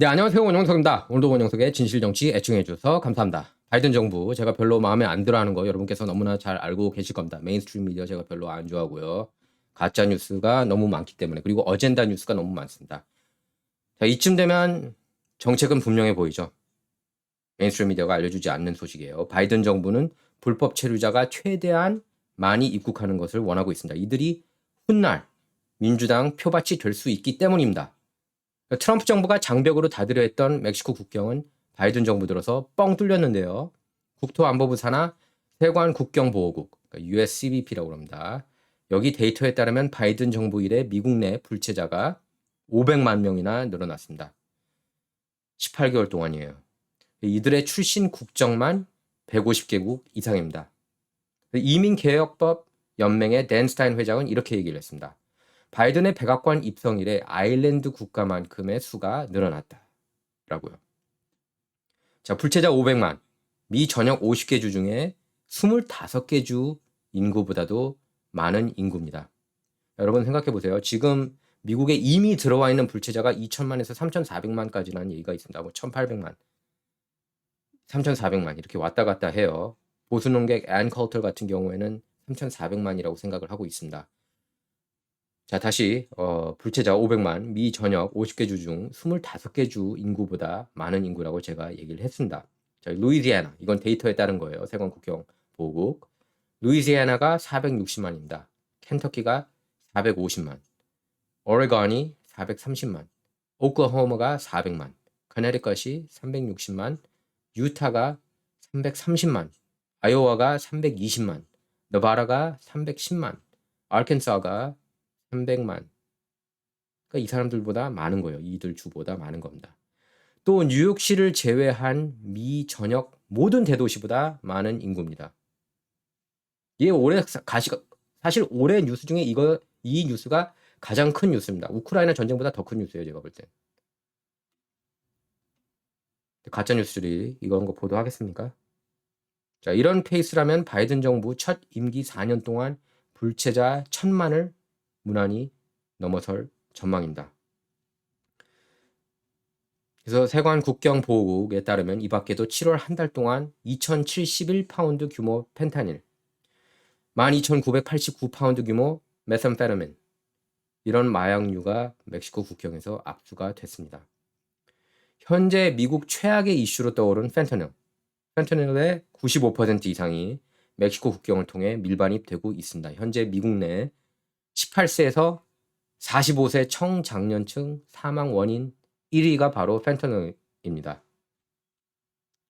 네, 안녕하세요. 원영석입니다. 오늘도 원영석의 진실정치 애청해 주셔서 감사합니다. 바이든 정부 제가 별로 마음에 안 들어하는 거 여러분께서 너무나 잘 알고 계실 겁니다. 메인스트림 미디어 제가 별로 안 좋아하고요. 가짜 뉴스가 너무 많기 때문에, 그리고 어젠다 뉴스가 너무 많습니다. 자, 이쯤 되면 정책은 분명해 보이죠. 메인스트림 미디어가 알려주지 않는 소식이에요. 바이든 정부는 불법 체류자가 최대한 많이 입국하는 것을 원하고 있습니다. 이들이 훗날 민주당 표밭이 될 수 있기 때문입니다. 트럼프 정부가 장벽으로 닫으려 했던 멕시코 국경은 바이든 정부 들어서 뻥 뚫렸는데요. 국토안보부 산하 세관 국경보호국, 그러니까 USCBP라고 합니다. 여기 데이터에 따르면 바이든 정부 이래 미국 내 불체자가 500만 명이나 늘어났습니다. 18개월 동안이에요. 이들의 출신 국적만 150개국 이상입니다. 이민개혁법 연맹의 댄 스타인 회장은 이렇게 얘기를 했습니다. 바이든의 백악관 입성 이래 아일랜드 국가만큼의 수가 늘어났다라고요. 자, 불체자 500만, 미 전역 50개 주 중에 25개 주 인구보다도 많은 인구입니다. 여러분 생각해 보세요. 지금 미국에 이미 들어와 있는 불체자가 2천만에서 3,400만까지라는 얘기가 있습니다. 뭐 1,800만, 3,400만 이렇게 왔다 갔다 해요. 보수 농객 앤 컬터 같은 경우에는 3,400만이라고 생각을 하고 있습니다. 자, 다시 불체자 500만, 미 전역 50개 주 중 25개 주 인구보다 많은 인구라고 제가 얘기를 했습니다. 자, 루이지애나, 이건 데이터에 따른 거예요. 세관 국경 보호국. 루이지애나가 460만입니다. 켄터키가 450만, 오레곤이 430만, 오클라호마가 400만, 커네티컷이 360만, 유타가 330만, 아이오와가 320만, 너바다가 310만, 아르칸소가 300만. 그러니까 이 사람들보다 많은 거예요. 이들 주보다 많은 겁니다. 또 뉴욕시를 제외한 미 전역 모든 대도시보다 많은 인구입니다. 이게 사실 올해 뉴스 중에 이 뉴스가 가장 큰 뉴스입니다. 우크라이나 전쟁보다 더 큰 뉴스예요, 제가 볼 때. 가짜 뉴스들이 이런 거 보도하겠습니까? 자, 이런 페이스라면 바이든 정부 첫 임기 4년 동안 불체자 1,000만을 무난히 넘어설 전망입니다. 그래서 세관 국경보호국에 따르면 이 밖에도 7월 한 달 동안 2,071파운드 규모 펜타닐, 12,989파운드 규모 메삼페타민, 이런 마약류가 멕시코 국경에서 압수가 됐습니다. 현재 미국 최악의 이슈로 떠오른 펜타닐의 95% 이상이 멕시코 국경을 통해 밀반입되고 있습니다. 현재 미국 내 18세에서 45세 청장년층 사망 원인 1위가 바로 펜타닐입니다.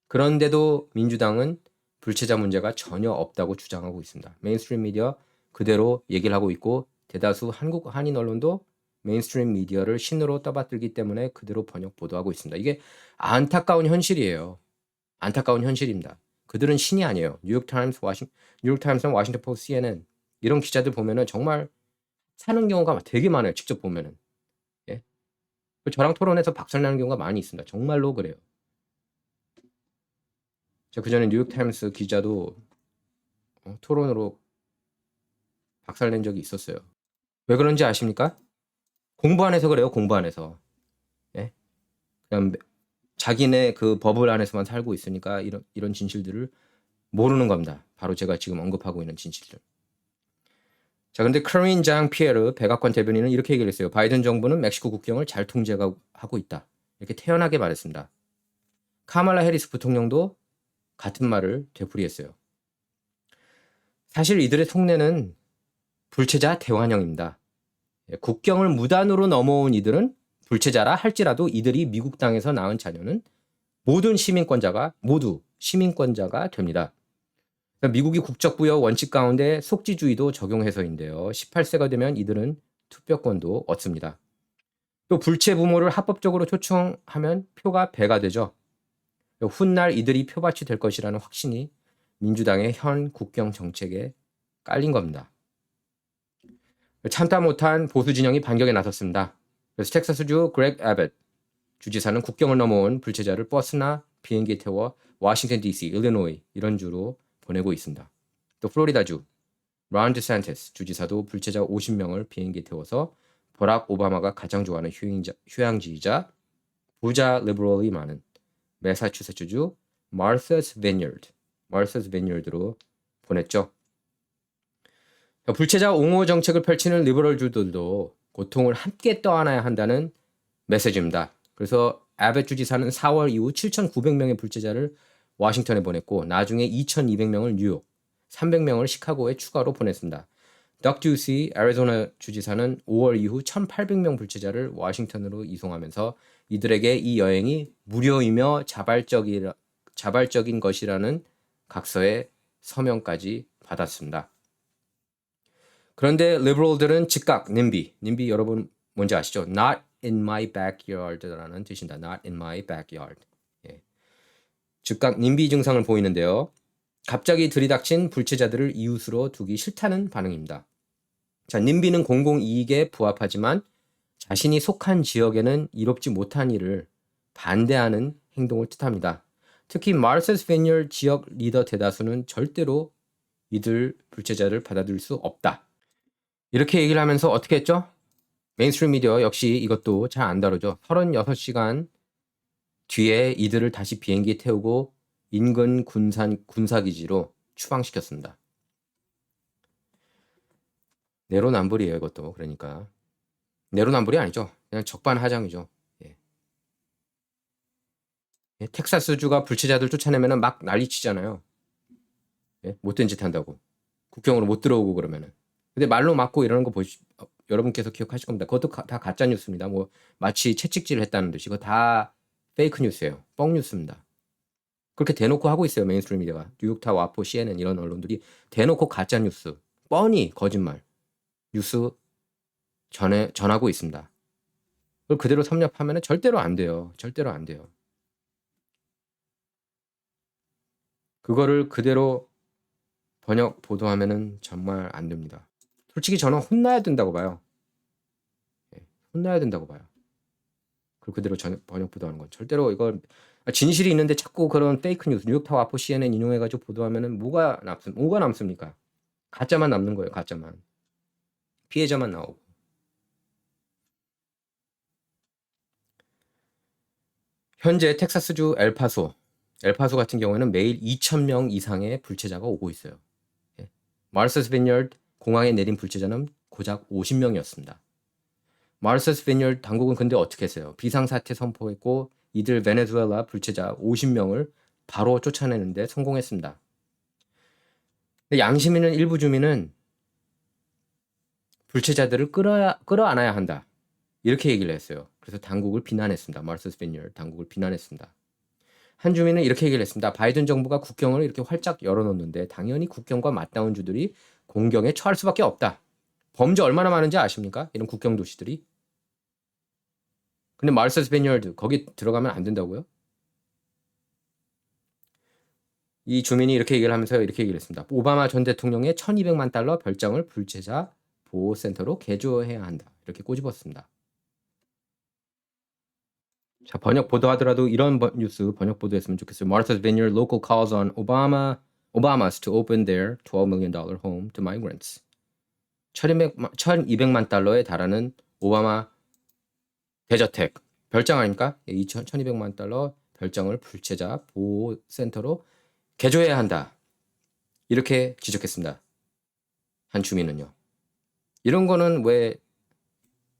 그런데도 민주당은 불체자 문제가 전혀 없다고 주장하고 있습니다. 메인스트림 미디어 그대로 얘기를 하고 있고, 대다수 한국 한인 언론도 메인스트림 미디어를 신으로 떠받들기 때문에 그대로 번역 보도하고 있습니다. 이게 안타까운 현실이에요. 안타까운 현실입니다. 그들은 신이 아니에요. 뉴욕타임스나 워싱턴 포스트, CNN 이런 기자들 보면은 정말 사는 경우가 되게 많아요. 직접 보면은. 예? 저랑 토론해서 박살나는 경우가 많이 있습니다. 정말로 그래요. 저 그전에 뉴욕타임스 기자도 토론으로 박살낸 적이 있었어요. 왜 그런지 아십니까? 공부 안 해서 그래요. 공부 안 해서. 예? 그냥 자기네 그 버블 안에서만 살고 있으니까 이런 진실들을 모르는 겁니다. 바로 제가 지금 언급하고 있는 진실들. 자, 근데 크린 장 피에르 백악관 대변인은 이렇게 얘기를 했어요. 바이든 정부는 멕시코 국경을 잘 통제하고 있다. 이렇게 태연하게 말했습니다. 카말라 해리스 부통령도 같은 말을 되풀이했어요. 사실 이들의 속내는 불체자 대환영입니다. 국경을 무단으로 넘어온 이들은 불체자라 할지라도 이들이 미국 땅에서 낳은 자녀는 모두 시민권자가 됩니다. 미국이 국적 부여 원칙 가운데 속지주의도 적용해서인데요. 18세가 되면 이들은 투표권도 얻습니다. 또 불체 부모를 합법적으로 초청하면 표가 배가 되죠. 훗날 이들이 표밭이 될 것이라는 확신이 민주당의 현 국경 정책에 깔린 겁니다. 참다 못한 보수 진영이 반격에 나섰습니다. 그래서 텍사스주 그렉 애벳 주지사는 국경을 넘어온 불체자를 버스나 비행기에 태워 워싱턴 DC, 일리노이 이런 주로 보내고 있습니다. 또 플로리다주 론 디샌티스 주지사도 불체자 50명을 비행기에 태워서 버락 오바마가 가장 좋아하는 휴양지이자 부자 리버럴이 많은 매사추세츠주 마르사스 비니어드로 보냈죠. 불체자 옹호 정책을 펼치는 리버럴주들도 고통을 함께 떠안아야 한다는 메시지입니다. 그래서 아벳 주지사는 4월 이후 7,900명의 불체자를 워싱턴에 보냈고 나중에 2,200명을 뉴욕, 300명을 시카고에 추가로 보냈습니다. 덕 듀시 애리조나 주지사는 5월 이후 1,800명 불체자를 워싱턴으로 이송하면서 이들에게 이 여행이 무료이며 자발적인 것이라는 각서의 서명까지 받았습니다. 그런데 리버럴들은 즉각 님비 여러분 뭔지 아시죠? Not in my backyard라는 뜻입니다. Not in my backyard. 예. 즉각 님비 증상을 보이는데요. 갑자기 들이닥친 불체자들을 이웃으로 두기 싫다는 반응입니다. 자, 님비는 공공이익에 부합하지만 자신이 속한 지역에는 이롭지 못한 일을 반대하는 행동을 뜻합니다. 특히 마르사스 비니어드 지역 리더 대다수는 절대로 이들 불체자를 받아들일 수 없다. 이렇게 얘기를 하면서 어떻게 했죠? 메인스트림 미디어 역시 이것도 잘 안 다루죠. 36시간 뒤에 이들을 다시 비행기에 태우고 인근 군사기지로 추방시켰습니다. 내로남불이에요, 이것도. 그러니까 내로남불이 아니죠. 그냥 적반하장이죠. 예. 예, 텍사스주가 불체자들 쫓아내면 막 난리치잖아요. 예? 못된 짓 한다고. 국경으로 못 들어오고 그러면은. 근데 말로 맞고 이러는 거 여러분께서 기억하실 겁니다. 그것도 다 가짜 뉴스입니다. 뭐 마치 채찍질을 했다는 듯이. 이거 다 페이크 뉴스예요. 뻥 뉴스입니다. 그렇게 대놓고 하고 있어요. 메인스트림 미디어가. 뉴욕타, 와포, CNN 이런 언론들이 대놓고 가짜 뉴스, 뻔히 거짓말 뉴스 전하고 있습니다. 그걸 그대로 섭렵하면 절대로 안 돼요. 절대로 안 돼요. 그거를 그대로 번역 보도하면은 정말 안 됩니다. 솔직히 저는 혼나야 된다고 봐요. 예, 혼나야 된다고 봐요. 그걸 그대로 번역 보도하는 건 절대로 이걸 진실이 있는데 자꾸 그런 페이크 뉴스 뉴욕타 와포 CNN 인용해가지고 보도하면은 뭐가 남습니까? 가짜만 남는 거예요. 가짜만. 피해자만 나오고. 현재 텍사스주 엘파소 같은 경우에는 매일 2,000명 이상의 불체자가 오고 있어요. 예. 마르사스 비니어드 공항에 내린 불체자는 고작 50명이었습니다. 마르사스 비니어드 당국은 근데 어떻게 했어요? 비상사태 선포했고 이들 베네수엘라 불체자 50명을 바로 쫓아내는데 성공했습니다. 근데 양심 있는 일부 주민은 불체자들을 끌어안아야 한다. 이렇게 얘기를 했어요. 그래서 당국을 비난했습니다. 마르사스 비니어드 당국을 비난했습니다. 한 주민은 이렇게 얘기를 했습니다. 바이든 정부가 국경을 이렇게 활짝 열어놓는데 당연히 국경과 맞닿은 주들이 공경에 처할 수밖에 없다. 범죄 얼마나 많은지 아십니까? 이런 국경 도시들이. 근데 마르사스 비니어드 거기 들어가면 안 된다고요? 이 주민이 이렇게 얘기를 하면서 이렇게 얘기를 했습니다. 오바마 전 대통령의 $1,200만 별장을 불체자 보호센터로 개조해야 한다. 이렇게 꼬집었습니다. 자, 번역 보도하더라도 이런 뉴스 번역 보도했으면 좋겠어요. Martha's Vineyard local calls on Obamas to open their $12 million home to migrants. 1,200만 달러에 달하는 오바마 대저택 별장 아닙니까? 1,200만 달러 별장을 불체자 보호센터로 개조해야 한다. 이렇게 지적했습니다. 한 주민은요. 이런 거는 왜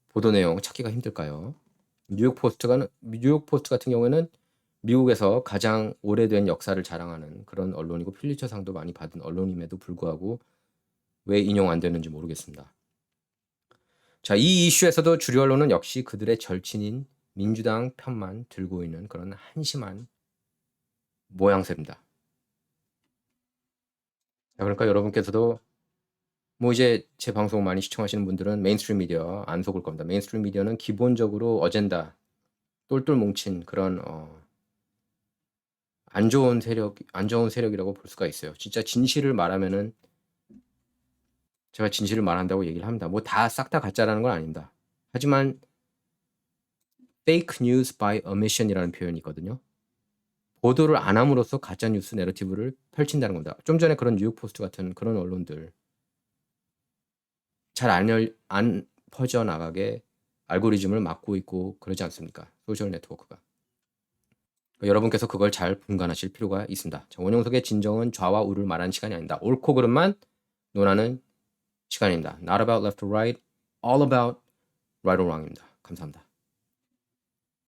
보도 내용 찾기가 힘들까요? 뉴욕 포스트 같은 경우에는 미국에서 가장 오래된 역사를 자랑하는 그런 언론이고 필리처상도 많이 받은 언론임에도 불구하고 왜 인용 안 되는지 모르겠습니다. 자, 이 이슈에서도 주류 언론은 역시 그들의 절친인 민주당 편만 들고 있는 그런 한심한 모양새입니다. 자, 그러니까 여러분께서도 뭐 이제 제 방송 많이 시청하시는 분들은 메인스트림 미디어 안 속을 겁니다. 메인스트림 미디어는 기본적으로 어젠다 똘똘 뭉친 그런 안 좋은 세력이라고 볼 수가 있어요. 진짜 진실을 말하면은 제가 진실을 말한다고 얘기를 합니다. 뭐 다 싹 다 가짜라는 건 아닙니다. 하지만 fake news by omission이라는 표현이 있거든요. 보도를 안 함으로써 가짜 뉴스 내러티브를 펼친다는 겁니다. 좀 전에 그런 뉴욕 포스트 같은 그런 언론들 잘 안 퍼져 나가게 알고리즘을 막고 있고 그러지 않습니까? 소셜 네트워크가. 여러분께서 그걸 잘 분간하실 필요가 있습니다. 자, 원용석의 진정은 좌와 우를 말하는 시간이 아니다. 옳고 그름만 논하는 시간입니다. Not about left or right, all about right or wrong입니다. 감사합니다.